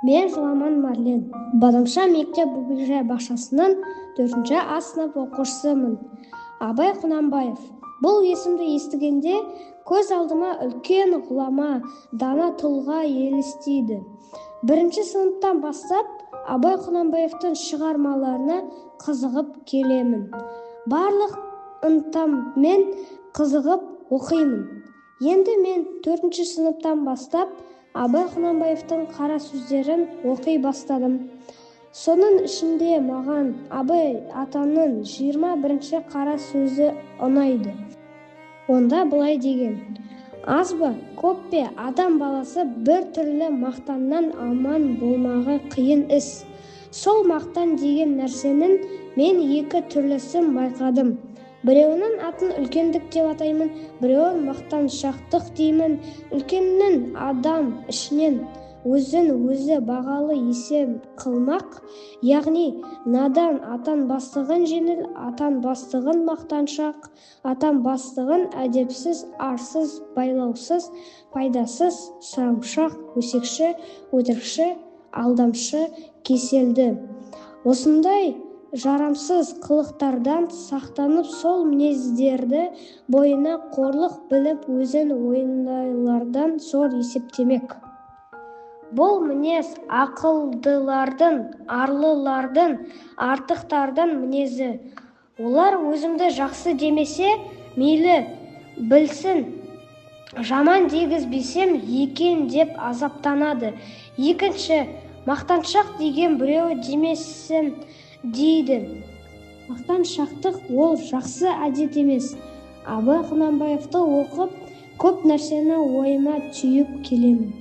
Мен Жыламан Марлен. Бадамша мектеп бөбекжай бақшасының 4-ші А сынып оқушысымын. Абай Құнанбаев. Бұл есімді естігенде көз алдыма үлкен ғұлама, дана тұлға елестейді. 1-ші сыныптан бастап Абай Құнанбаевтың шығармаларына қызығып келемін. Барлық ынтаммен қызығып оқимын. Енді мен 4-ші сыныптан бастап Абай Құнанбаевтың қара сөздерін оқи бастадым. Соның ішінде маған Абай атаның 21-ші қара сөзі ұнайды. Онда былай деген: аз ба, көп пе, адам баласы бір түрлі мақтаннан аман болмағы қиын іс. Сол мақтан деген нәрсенің мен екі түрлісін байқадым. Біреуінің атын үлкендік деп атаймын, біреуін мақтаншақтық деймін. Үлкеннің адам ішінен өзін өзі бағалы есеп қылмақ, яғни надан атан бастығын жеңіл, атан бастығын мақтаншақ, атан бастығын әдепсіз, арсыз, байлаусыз, пайдасыз, сұрамшақ, өсекші, өтірікші, алдамшы, кеселді. Осындай жарамсыз қылықтардан сақтанып, сол мінездерді бойына қорлық біліп, өзін ойындайлардан зор есептемек. Бұл мінез ақылдылардың, арлылардың, артықтардың мінезі. Олар өзімді жақсы демесе, мейлі білсін, жаман дегізбесем екен деп азаптанады. Екінші, мақтаншақ деген біреу демесін дейді. Мақтаншақтық ол жақсы әдет емес. Абай Құнанбаевты оқып, көп нәрсені ойыма түйіп келемін.